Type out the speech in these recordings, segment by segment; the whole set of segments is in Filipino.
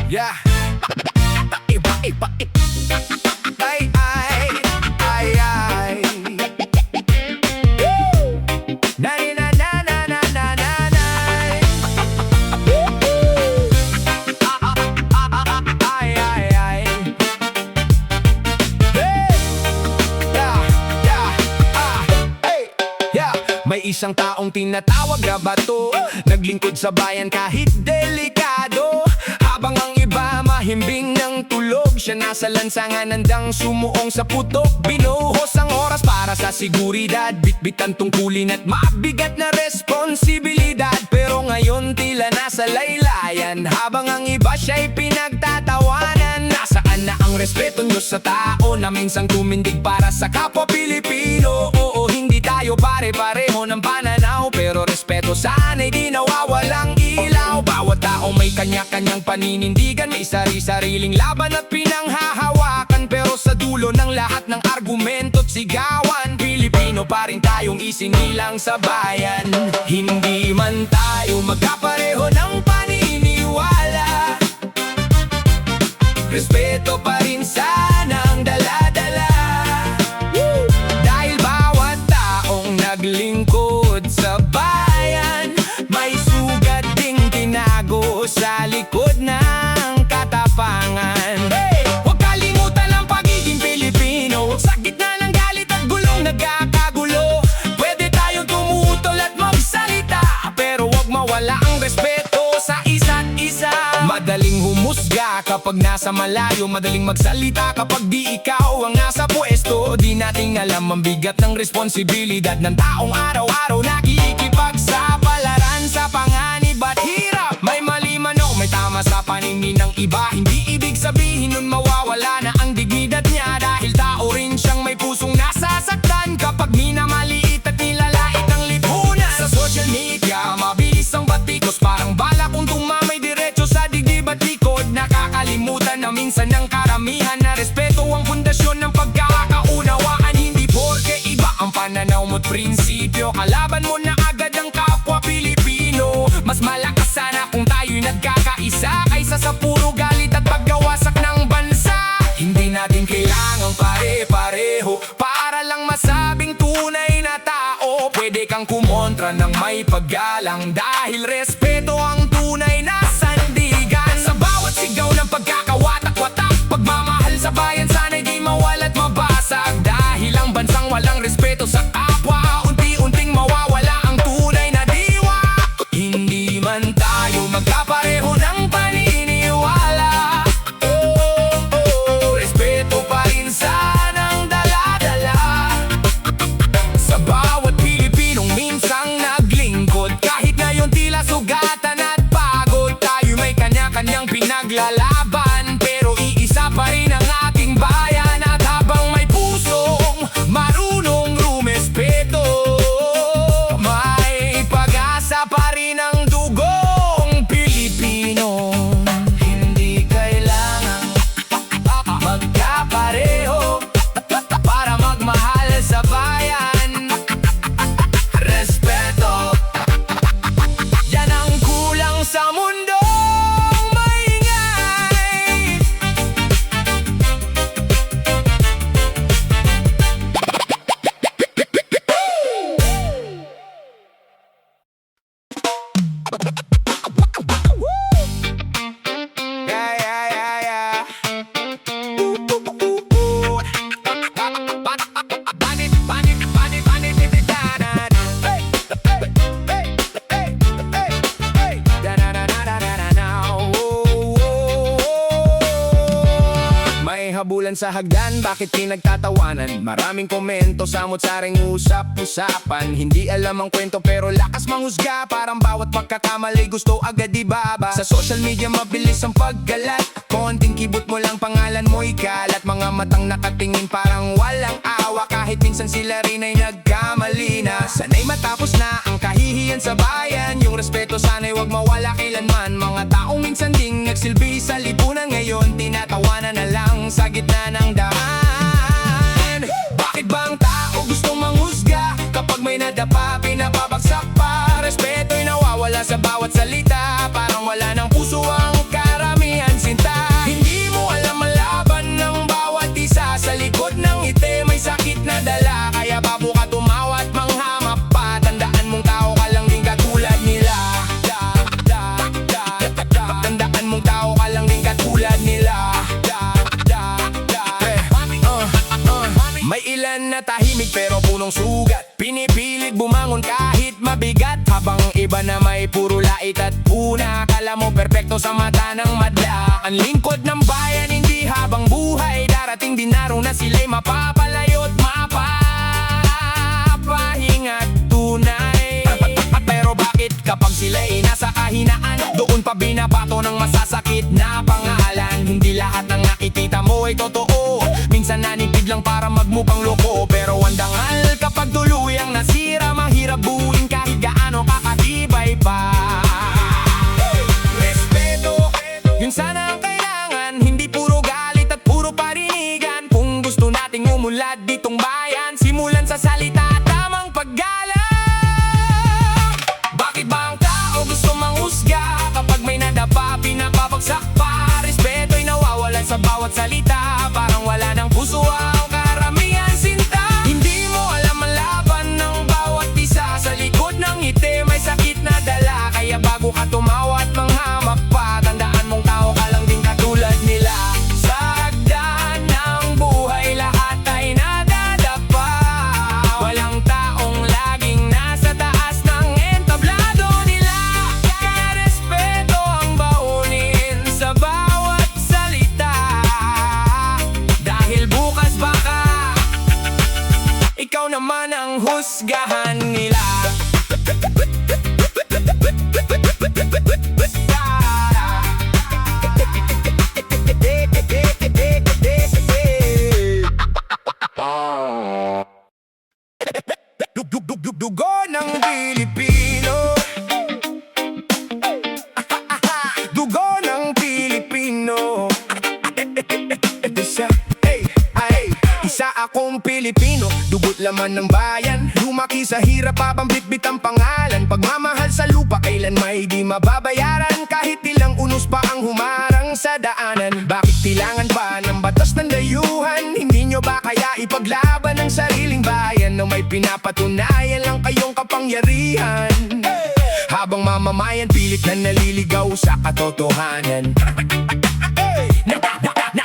Yeah. Iba, iba, iba. Ay, ay, ay, ay. Woo! Na na na na na na na na. Ay, ay, ay. Hey! Yeah, yeah, hey! Yeah. May isang taong tinatawag na bato, naglingkod sa bayan kahit delikado. Habang ang iba mahimbing ng tulog, siya nasa lansangan handang sumuong sa putok. Binuhos ang oras para sa seguridad, bitbitan tungkulin at mabigat na responsibilidad. Pero ngayon tila nasa laylayan, habang ang iba siya'y pinagtatawanan. Nasaan na ang respeto nyo sa tao na minsang tumindig para sa kapwa Pilipino? Oo, hindi tayo pare-pareho ng pananaw, pero respeto sana'y di nawawalang ilaw. Bawat tao may kanya-kanyang paninindigan, may sari-sariling laban at pinanghahawakan. Pero sa dulo ng lahat ng argumento't sigawan, Pilipino pa rin tayong isinilang sa bayan. Hindi man tayo magkapareho ng paniniwala, respeto pa rin sana ang dala-dala. Dahil bawat taong naglingkod sa bayan, may sugat ding tinago sa likod ng katapangan. Hey! Huwag kalimutan ang pagiging Pilipino, sa gitna ng galit at gulong nagkakagulo. Pwede tayong tumutol at magsalita, pero huwag mawala ang respeto sa isa't isa. Madaling humusga kapag nasa malayo, madaling magsalita kapag di ikaw ang nasa pwesto. Di nating alam ang bigat ng responsibilidad ng taong araw-araw nakikipagsapalaran sa panganib at hirap. May mali man o may tama sa paningin ng iba, hindi ibig sabihin nun mawawala na ang dignidad niya. Dahil tao rin siyang may pusong nasasaktan kapag minamaliit at nilalait ng lipunan. Sa social media, mabilis ang batikos, parang bala kung tumamay diretso sa dibdib at likod. Nakakalimutan na minsan ng karamihan na respeto ang pundasyon ng pagkakaunawaan. Hindi porke iba ang pananaw mo't prinsipyo, kalaban mo na agad ang kapwa Pilipino. Mas malakas sana kung tayo'y nagkakaisa, kaysa sa puro galit at paggawasak ng bansa. Hindi natin kailangang pare-pareho para lang masabing tunay na tao. Pwede kang kumontra ng may paggalang, dahil respeto ang tunay na sandigan. Sa bawat sigaw ng pagkakawatak-watak, pagmamahal sa bayan sana'y di mawala't mabasag. Dahil ang bansang walang respeto sa kapwa, unti-unting mawawala ang tunay na diwa. Hindi man tayo magkapareho ng paniniwala, respeto pa rin sana ang dala-dala. Sa bawat Pilipinong minsang naglingkod, kahit ngayon tila sugatan at pagod, tayo may kanya-kanyang pinaglalaban, pero iisa pa rin ang ating bayan. At habang may pusong marunong rumespeto, may pag-asa pa rin ang dugong Pilipino. Hindi kailangang magkapareho para magmahal sa bayan. Respeto, yan ang kulang sa mundong maingay. Yeah, yeah, yeah, yeah. Banit, banit, banit, banit, da-da-da. Hey, hey, hey, hey, hey, hey. Da-da-da-da-da-da-da. Oh, oh, oh. May habulan sa hagdan, bakit pinagtatawanan? Maraming komento, samot-saring usap-usapan. Hindi alam ang kwento pero lakas manghusga, parang bawat pagkakamali gusto agad ibaba. Sa social media mabilis ang paggalat, konting kibot mo lang pangalan mo ikalat. Mga matang nakatingin parang walang awa, kahit minsan sila rin ay nagkamali na. Sana'y matapos na ang kahihiyan sa bayan, yung respeto sana'y wag mawala kailanman. Mga taong minsan ding nagsilbi sa lipunan, ngayon tinatawanan na lang sa gitna ng daan. Bakit ba ang tao gustong manghusga kapag may nadapa, pinapabagsak pa? Respeto'y nawawala sa bawat salita, parang wala ng puso ang karamihan. Sinta akala mo perpekto sa mata ng madla. Ang lingkod ng bayan, hindi habang buhay. Darating din araw na sila'y mapapalayo't mapapahinga't tunay. Pero bakit kapag sila'y nasa kahinaan, doon pa binabato ng masasakit na pangalan? Hindi lahat ng nakikita mo ay totoo. Minsan nanipid lang para magmukhang loko. Pero ang dangal kapag tuluyang nasira, mahirap buuin kahit gaano kakatibay pa. Respeto, yun sana ang kailangan. Hindi puro galit at puro parinigan. Kung gusto nating umunlad ditong bayan, simulan sa salita at tamang paggalang. Bakit ba ang tao gusto manghusga? Kapag may nadapa, pinapabagsak pa. Respeto'y nawawalan sa bawat salita. Parang wala ng puso ang karamihan sinta. Hindi mo alam ang laban ng bawat isa. Sa likod ng ngiti may sakit na dala. Kaya bago ka tumawa at manghamak pa, tandaan mong tao ka lang din katulad nila. Sa hagdan ng buhay lahat ay nadadapa. Walang taong laging nasa taas ng entablado nila. Kaya respeto ang baunin sa bawat salita. Dahil bukas baka ikaw naman ang husgahan nila. Dugo ng Pilipino. Dugo ng Pilipino. Isa akong Pilipino, dugo't laman ng bayan. Lumaki sa hirap habang bitbit ang pangalan. Pagmamahal sa lupa kailan may di mababayaran. Kahit ilang unos pa ang humarang sa daanan. Bakit kailangan pa ng batas ng dayuhan? Hindi nyo ba kaya ipaglaban ang sariling bayan? Na may pinapatunayan lang kayong kapangyarihan. Habang mamamayan pilit na naliligaw sa katotohanan.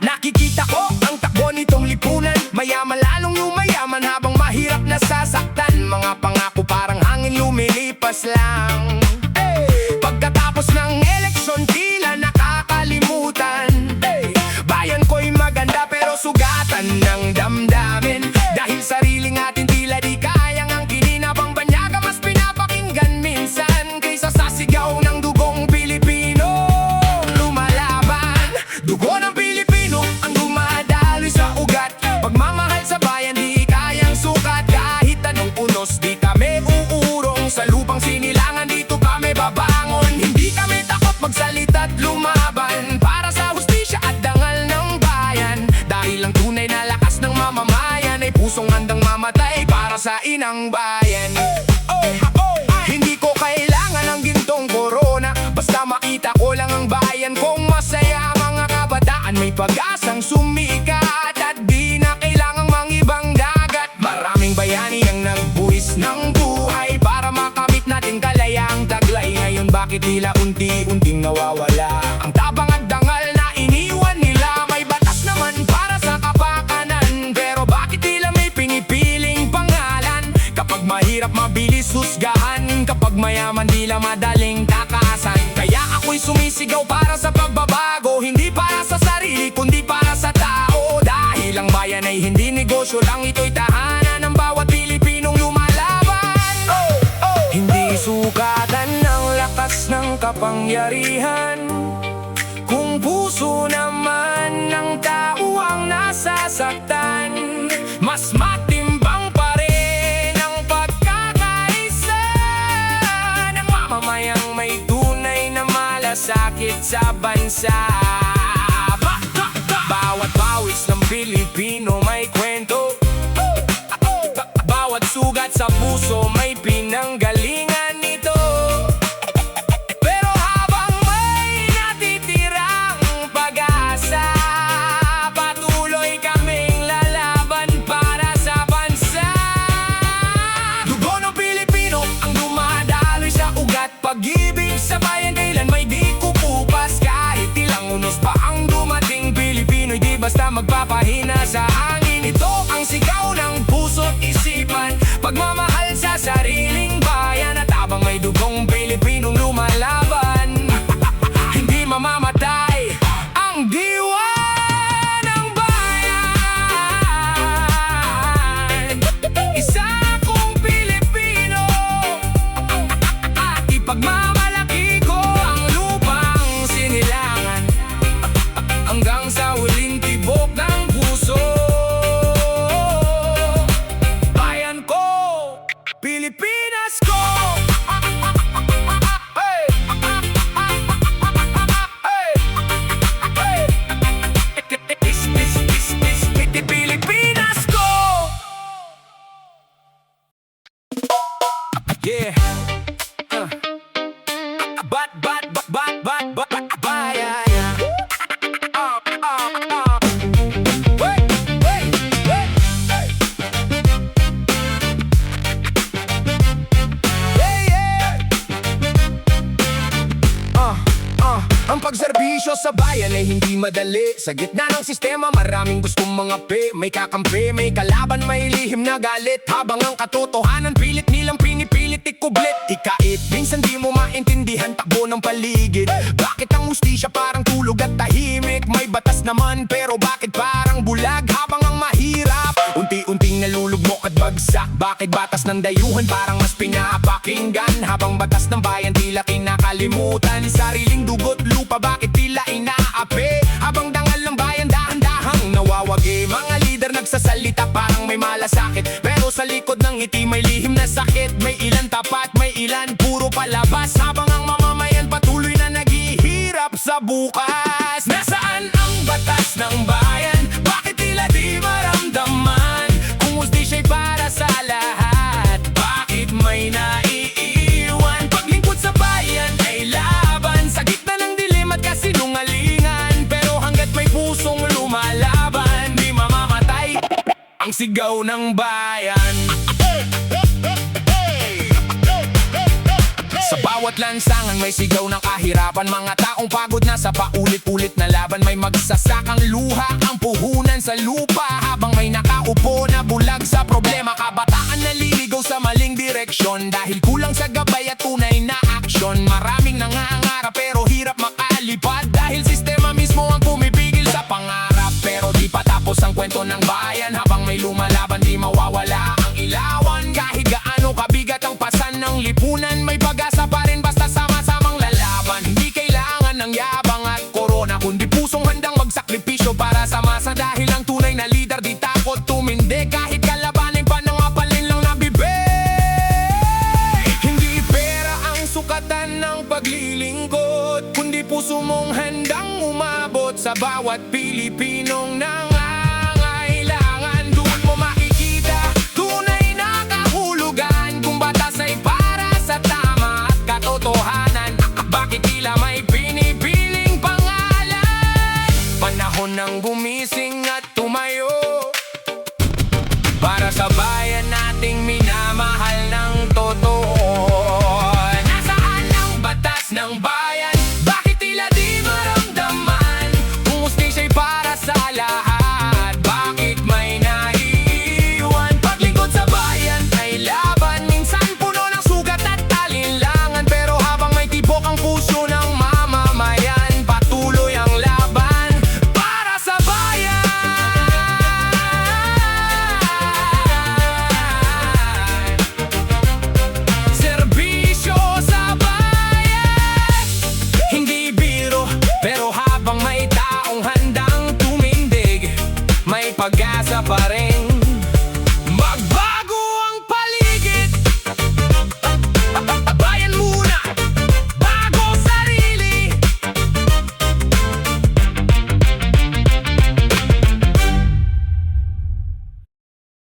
Nakikita ko ang takbo nitong lipunan. Mayaman lalong yumayaman habang mahirap nasasaktan. Mga pangako parang hangin lumilipas lang. Pagkatapos ng eleksyon tila nakakalimutan. Bayan ko'y maganda pero sugatan ng damdamin. Dahil sariling atin tila di kayang ang kininabang banyaga. Mas pinapakinggan minsan kaysa sa sigaw ng dugong Pilipino. Lumalaban, dugo ng Pilipino ang dumadaloy sa ugat. Pagmamahal sa bayan di kayang sukat. Kahit anong unos di kami uurong. Sa lupang sinilangan dito kami babangon. Hindi kami takot magsalita't lumaban para sa hustisya at dangal ng bayan. Dahil ang tunay na lakas ng mamamayan ay pusong handang mamatay para sa inang bayan. Hindi ko kailangan ng gintong korona. Basta makita ko lang ang bayan kong masaya. Mga kabataan may pag-asang sumikat. At di na kailangang mangibang dagat. Maraming bayani ang nagbuwis ng buhay para makamit natin kalayaang taglay. Ngayon bakit tila unti-unting nawawala ang tabang at dangal na iniwan nila? May batas naman para sa kapakanan, pero bakit tila may pinipiling pangalan? Kapag mahirap mabilis husgahan, kapag mayaman tila madaling takasan. Kaya ako'y sumisigaw para sa pagbabago. Hindi para sa sarili kundi para sa tao. Dahil ang bayan ay hindi negosyo lang, ito'y tahanan ng bawat Pilipinong lumalaban. Hindi sukatan ng lakas ng kapangyarihan kung puso naman ng tao ang nasasaktan. Mas matimbang pa rin ang pagkakaisa ng mamamayang may tunay na malasakit sa bansa. Bawat pawis ng Pilipino may kwento. Bawat sugat sa puso may pinanggalingan nito. Pero habang may natitirang pag-asa, patuloy kaming lalaban para sa bansa. Dugo ng Pilipino ang dumadaloy sa ugat. Pag-ibig sa bayan kailan may di kukupas. Kahit ilang unos pa ang dumating, Pilipino'y di basta magpapahina sa hangin. Ito ang sigaw ng puso't isipan, pagmamahal sa sariling bayan. Ang pagserbisyo sa bayan ay hindi madali. Sa gitna ng sistema maraming gustong mangapi. May kakampi, may kalaban, may lihim na galit. Habang ang katotohanan pilit nilang pinipilit ikublit. Ikait, minsan di mo maintindihan takbo ng paligid. Bakit ang hustisya parang tulog at tahimik? May batas naman pero bakit parang bulag? Habang ang mahirap unti-unting nalulugmok at bagsak. Bakit batas ng dayuhan parang mas pinapakinggan? Habang batas ng bayan tila kinakalimutan. Sariling dugot lupa bakit tila inaapi? Habang dangal ng bayan dahan-dahang nawawagi. Mga lider nagsasalita parang may malasakit, pero sa likod ng ngiti may lihim na sakit. May ilan tapat, may ilan puro palabas. Habang ang mamamayan patuloy na naghihirap sa bukas. Nasaan ang batas ng bayan? Bakit tila di maramdaman? Kung hustisya'y para sa lahat, bakit may naiiwan? Paglingkod sa bayan ay laban sa gitna ng dilim at kasinungalingan. Pero hanggat may pusong lumalaban, di mamamatay ang sigaw ng bayan. Sa bawat lansangan may sigaw ng kahirapan. Mga taong pagod na sa paulit-ulit na laban. May magsasakang luha ang puhunan sa lupa. Habang may nakaupo na bulag sa problema. Kabataan naliligaw sa maling direksyon dahil kulang sa gabay at tunay na aksyon. Maraming nangangarap pero hirap makalipad dahil sistema mismo ang pumipigil sa pangarap. Pero di pa tapos ang kwento ng bayan. Habang may lumalaban di mawawala ang ilawan. Kahit gaano kabigat ang pasan ng lipunan, may pag-asa pa rin basta sama-samang lalaban. Hindi kailangan ng yabang at korona, kundi pusong handang magsakripisyo para sa masa. Dahil ang tunay na lider di takot tumindi kahit kalabanin pa ng mapalin lang na bibig. Hindi pera ang sukatan ng paglilingkod, kundi puso mong handang umabot sa bawat Pilipinong nangangailangan. Doon mo makikita tunay na kahulugan kung batas ay para sa tama at katotohanan. Bakit tila may pinipiling pangalan? Panahon ng gumising at